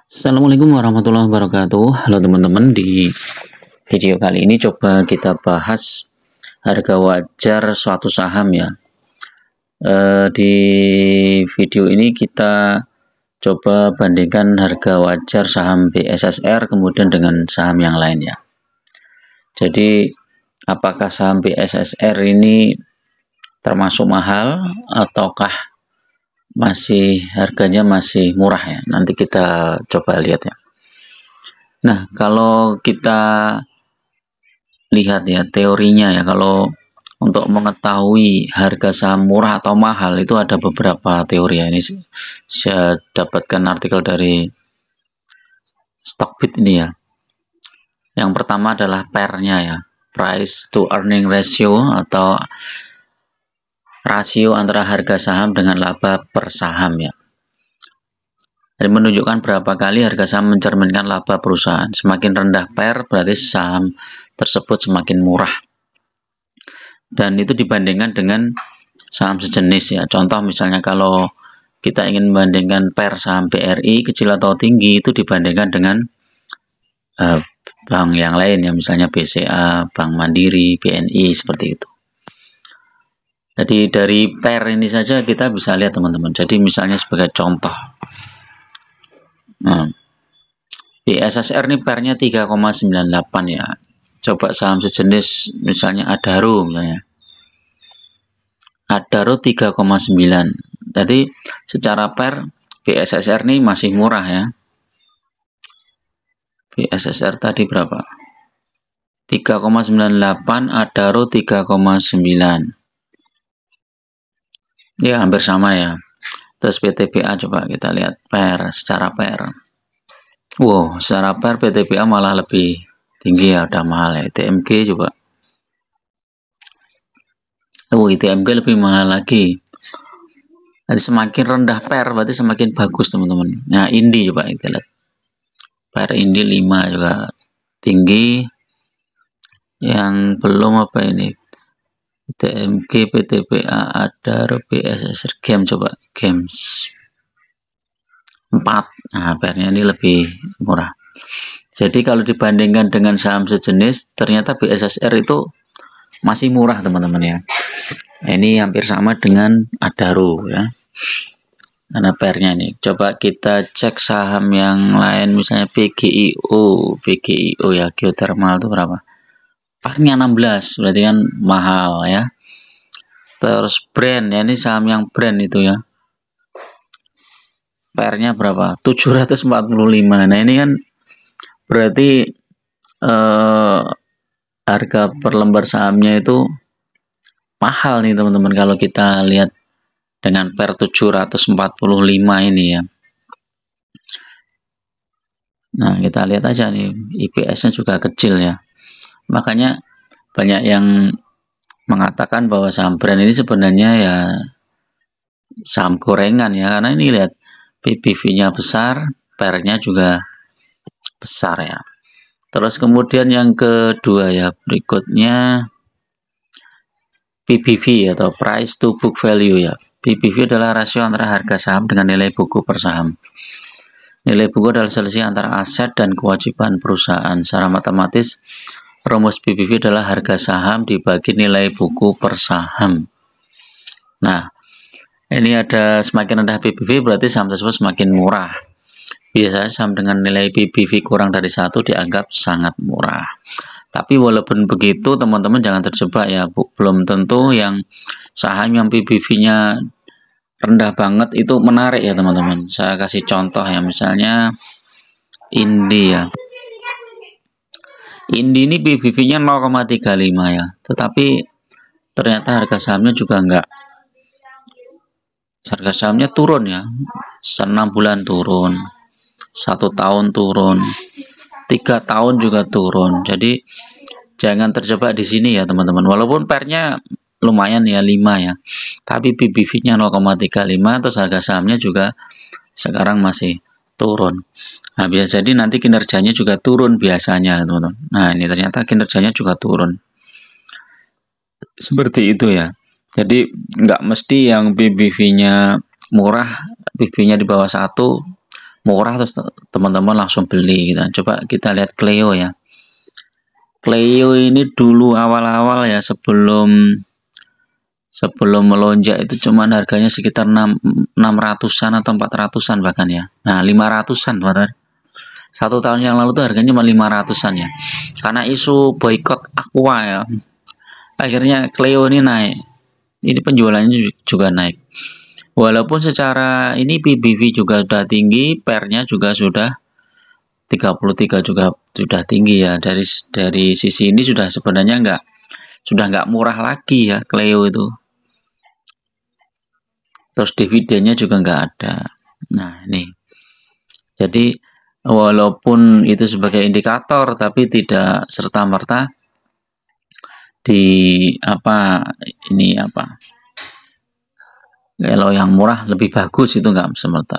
Assalamualaikum warahmatullahi wabarakatuh. Halo teman-teman, di video kali ini coba kita bahas harga wajar suatu saham ya. Di video ini kita coba bandingkan harga wajar saham BSSR kemudian dengan saham yang lain ya. Jadi apakah saham BSSR ini termasuk mahal ataukah harganya masih murah ya? Nanti kita coba lihat ya. Nah, kalau kita lihat ya teorinya ya, kalau untuk mengetahui harga saham murah atau mahal itu ada beberapa teori ya. Ini saya dapatkan artikel dari Stockbit ini ya. Yang pertama adalah PER-nya ya, price to earning ratio atau rasio antara harga saham dengan laba per saham ya. Jadi menunjukkan berapa kali harga saham mencerminkan laba perusahaan. Semakin rendah PER berarti saham tersebut semakin murah. Dan itu dibandingkan dengan saham sejenis ya. Contoh misalnya kalau kita ingin membandingkan PER saham BRI kecil atau tinggi itu dibandingkan dengan bank yang lain ya, misalnya BCA, Bank Mandiri, BNI seperti itu. Jadi dari PER ini saja kita bisa lihat teman-teman. Jadi misalnya sebagai contoh, BSSR ini PER-nya 3,98 ya. Coba saham sejenis misalnya Adaro misalnya. Adaro 3,9. Jadi secara PER BSSR ini masih murah ya. BSSR tadi berapa? 3,98, Adaro 3,9. Ya hampir sama ya. Terus PTBA coba kita lihat PER secara PER. Wow, secara PER PTBA malah lebih tinggi ya, udah mahal ya. ITMG coba. ITMG lebih mahal lagi. Jadi semakin rendah PER berarti semakin bagus teman-teman. Nah, Indi coba kita lihat. PER Indi 5 juga tinggi. Yang belum apa ini? ITMG, PTBA, Adaro, BSSR, coba Games 4. Nah, PER-nya ini lebih murah. Jadi kalau dibandingkan dengan saham sejenis, ternyata BSSR itu masih murah teman-teman ya. Ini hampir sama dengan Adaro ya. Karena PER-nya ini. Coba kita cek saham yang lain, misalnya BGIO ya, geothermal itu berapa? PER-nya 16, berarti kan mahal ya. Terus brand ya, ini saham yang brand itu ya. PER-nya berapa? 745. Nah, ini kan berarti harga per lembar sahamnya itu mahal nih teman-teman kalau kita lihat dengan PER 745 ini ya. Nah, kita lihat aja nih, IPS-nya juga kecil ya. Makanya banyak yang mengatakan bahwa saham brand ini sebenarnya ya saham gorengan ya, karena ini lihat PBV-nya besar, PER-nya juga besar ya. Terus kemudian yang kedua ya, berikutnya PBV atau price to book value ya. PBV adalah rasio antara harga saham dengan nilai buku per saham. Nilai buku adalah selisih antara aset dan kewajiban perusahaan. Secara matematis, rumus PBV adalah harga saham dibagi nilai buku per saham. Nah, ini ada semakin rendah PBV berarti saham tersebut semakin murah. Biasanya saham dengan nilai PBV kurang dari 1 dianggap sangat murah. Tapi walaupun begitu teman-teman jangan terjebak ya, belum tentu yang saham yang PBV-nya rendah banget itu menarik ya teman-teman. Saya kasih contoh ya, misalnya Indi ya. Indi ini PBV-nya 0,35 ya, tetapi ternyata harga sahamnya juga enggak. Harga sahamnya turun ya, 6 bulan turun, 1 tahun turun, 3 tahun juga turun. Jadi jangan terjebak di sini ya teman-teman. Walaupun PER-nya lumayan ya 5 ya, tapi PBV-nya 0,35, terus harga sahamnya juga sekarang masih turun. Nah, bisa jadi nanti kinerjanya juga turun biasanya teman-teman. Nah, ini ternyata kinerjanya juga turun. Seperti itu ya. Jadi nggak mesti yang PBV-nya murah, PBV-nya di bawah 1 murah terus teman-teman langsung beli gitu. Coba kita lihat Clio ya. Clio ini dulu awal-awal ya, sebelum melonjak itu cuman harganya sekitar 600-an atau 400-an bahkan ya. Nah, 500-an teman-teman. 1 tahun yang lalu tuh harganya cuma 500-an ya. Karena isu boykot Aqua ya. Akhirnya Clio ini naik. Ini penjualannya juga naik. Walaupun secara ini PBV juga sudah tinggi, pernya juga sudah 33 juga sudah tinggi ya. Dari sisi ini sudah sebenarnya nggak murah lagi ya Clio itu. Terus dividennya juga nggak ada. Nah, ini. Jadi walaupun itu sebagai indikator, tapi tidak serta-merta kalau yang murah lebih bagus itu nggak semerta.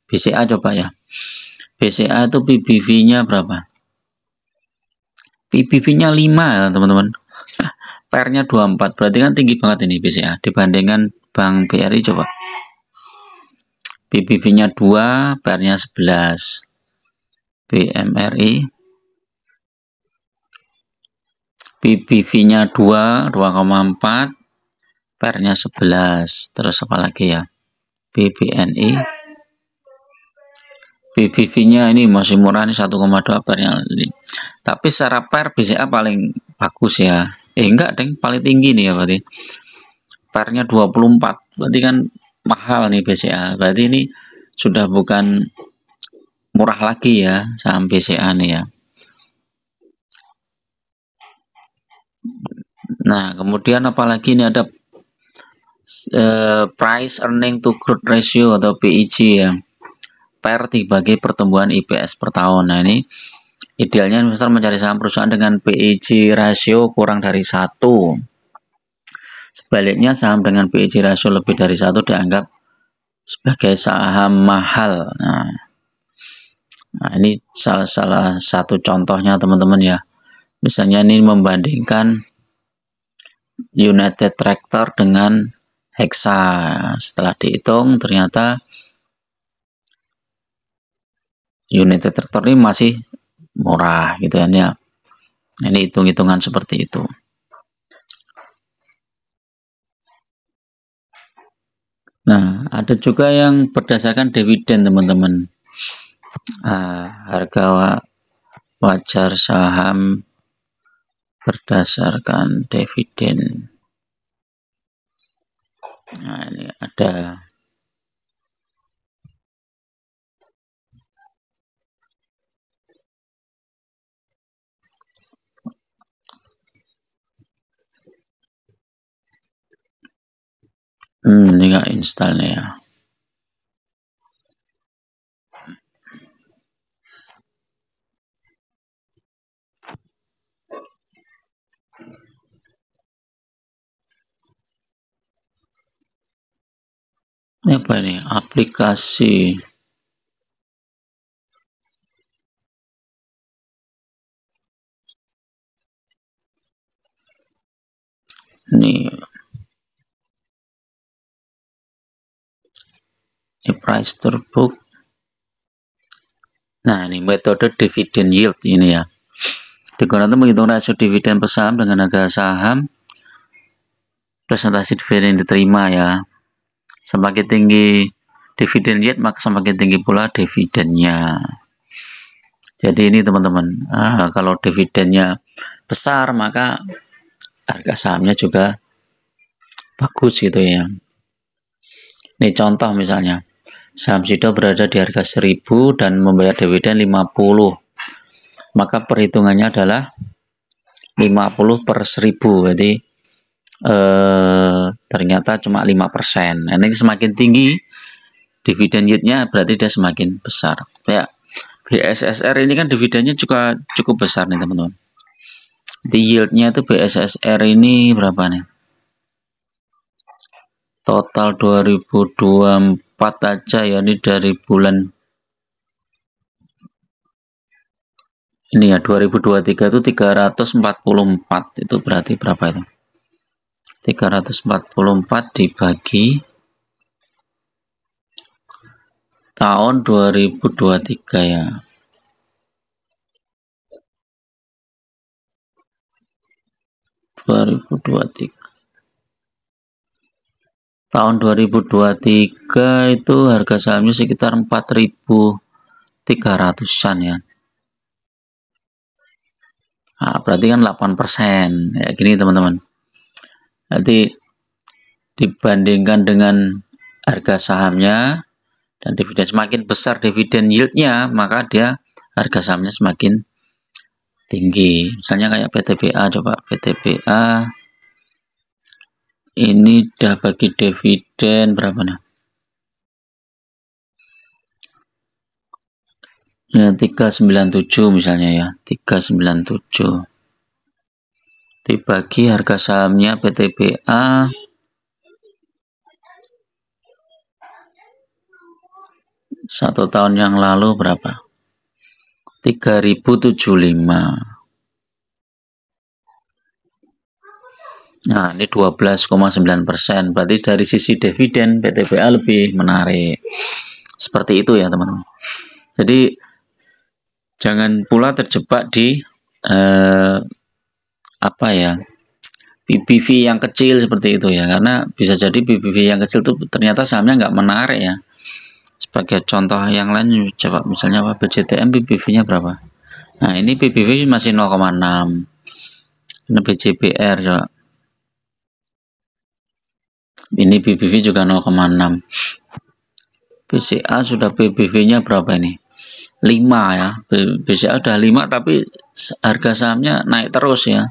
BCA coba ya. BCA itu PBV-nya berapa? PBV-nya 5 ya teman-teman. PR-nya 24, berarti kan tinggi banget ini BCA dibandingkan Bank BRI. Coba PBV-nya 2, PR-nya 11. BMRI PBV-nya 2, 2,4, PR-nya 11. Terus apa lagi ya? BBNI PBV-nya ini masih murah nih, 1,2, PR-nya. Tapi secara PR BCA paling bagus ya. Enggak, deng, paling tinggi nih ya berarti. PR-nya 24. Berarti kan mahal nih BCA. Berarti ini sudah bukan murah lagi ya saham BCA nih ya. Nah, kemudian apalagi ini ada price earning to growth ratio atau PEG ya. PER dibagi pertumbuhan IPS per tahun. Nah, ini idealnya investor mencari saham perusahaan dengan PEG rasio kurang dari 1. Sebaliknya, saham dengan PEG rasio lebih dari 1 dianggap sebagai saham mahal. Nah, ini salah satu contohnya teman-teman ya. Misalnya ini membandingkan United Tractor dengan Hexa. Setelah dihitung ternyata United Tractor ini masih murah gitu kan ya. Ini hitung-hitungan seperti itu. Nah, ada juga yang berdasarkan dividen teman-teman. Harga wajar saham berdasarkan dividen. Nah, ini ada ini nggak install nih ya. Ini apa ini? Aplikasi. Ini price to book. Nah, ini metode dividend yield ini ya. Digunakan untuk menghitung rasio dividen per saham dengan harga saham presentasi dividen yang diterima ya. Semakin tinggi dividen yield, maka semakin tinggi pula dividennya. Jadi ini teman-teman, kalau dividennya besar maka harga sahamnya juga bagus gitu ya. Ini contoh misalnya, saham Sido berada di harga 1000 dan membayar dividen 50. Maka perhitungannya adalah 50 per 1000. Jadi ternyata cuma 5%. Nah, ini semakin tinggi dividen yield-nya berarti dia semakin besar. Ya, BSSR ini kan dividennya juga cukup besar nih teman-teman. Di yield-nya itu BSSR ini berapa nih? Total 2024 aja ya, ini dari bulan ini ya 2023 itu 344. Itu berarti berapa itu? 344 dibagi tahun 2023 ya. Tahun 2023 itu harga sahamnya sekitar 4.300-an ya. Nah, berarti kan 8% ya, gini teman-teman. Nanti dibandingkan dengan harga sahamnya dan dividen, semakin besar dividen yieldnya, maka dia harga sahamnya semakin tinggi. Misalnya kayak PTBA, coba PTBA ini udah bagi dividen berapa nih? Ya 397 misalnya ya, 397 dibagi harga sahamnya PTBA satu tahun yang lalu berapa? 3.075. Nah, ini 12,9%. Berarti dari sisi dividen PTBA lebih menarik. Seperti itu ya, teman-teman. Jadi jangan pula terjebak di apa ya? PBV yang kecil seperti itu ya, karena bisa jadi PBV yang kecil itu ternyata sahamnya nggak menarik ya. Sebagai contoh yang lain, coba misalnya apa, BCTM PBV-nya berapa? Nah, ini PBV masih 0,6. Ini BCBR coba. Ini PBV juga 0,6. BCA sudah PBV-nya berapa ini? 5 ya. BCA udah 5 tapi harga sahamnya naik terus ya.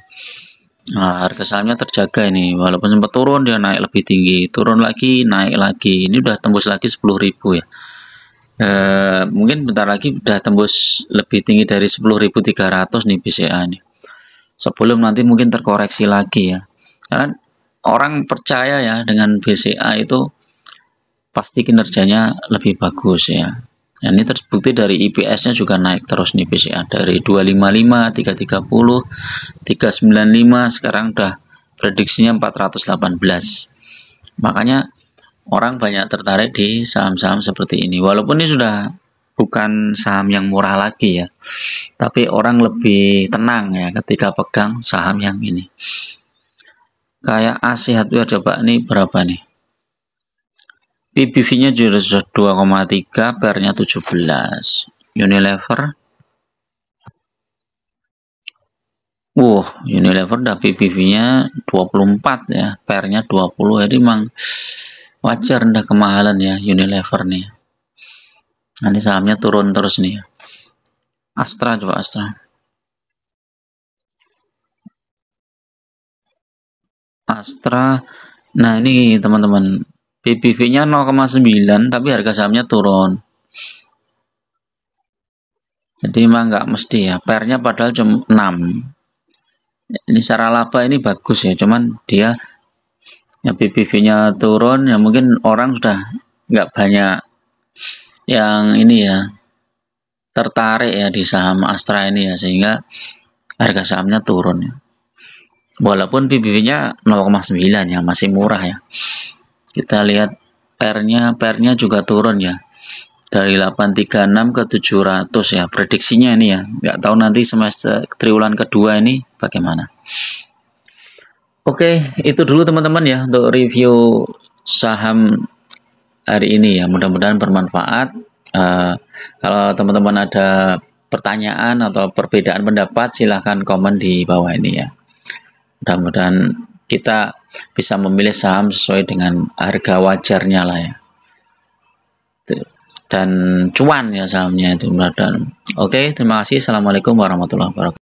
Nah, harga sahamnya terjaga ini. Walaupun sempat turun, dia naik lebih tinggi. Turun lagi, naik lagi. Ini udah tembus lagi 10.000 ya. Mungkin bentar lagi udah tembus lebih tinggi dari 10.300 nih BCA nih. Sebelum nanti mungkin terkoreksi lagi ya. Karena orang percaya ya dengan BCA itu pasti kinerjanya lebih bagus ya. Nah, ini terbukti dari IPS-nya juga naik terus nih BCA dari 255, 330, 395, sekarang udah prediksinya 418. Makanya orang banyak tertarik di saham-saham seperti ini. Walaupun ini sudah bukan saham yang murah lagi ya, tapi orang lebih tenang ya ketika pegang saham yang ini. Kayak AC Hardware, coba ini berapa nih? PBV-nya juga sudah 2,3, PER-nya 17. Unilever, Unilever udah PBV-nya 24 ya, PER-nya 20. Jadi memang wajar udah kemahalan ya Unilever nih. Nah, ini sahamnya turun terus nih. Astra, coba Astra. Astra, nah ini teman-teman, PBV-nya 0,9 tapi harga sahamnya turun. Jadi memang nggak mesti ya, PER-nya padahal cuma 6. Ini secara laba ini bagus ya, cuman dia ya PBV-nya turun ya, mungkin orang sudah nggak banyak yang ini ya tertarik ya di saham Astra ini ya, sehingga harga sahamnya turun ya. Walaupun PBV-nya 0,9 ya, masih murah ya. Kita lihat PER-nya juga turun ya, dari 836 ke 700 ya, prediksinya ini ya. Nggak tahu nanti semester triwulan kedua ini bagaimana. Oke, itu dulu teman-teman ya untuk review saham hari ini ya. Mudah-mudahan bermanfaat. Kalau teman-teman ada pertanyaan atau perbedaan pendapat, silahkan komen di bawah ini ya. Mudah-mudahan kita bisa memilih saham sesuai dengan harga wajarnya lah ya, dan cuan ya sahamnya itu. Oke, terima kasih. Assalamualaikum warahmatullahi wabarakatuh.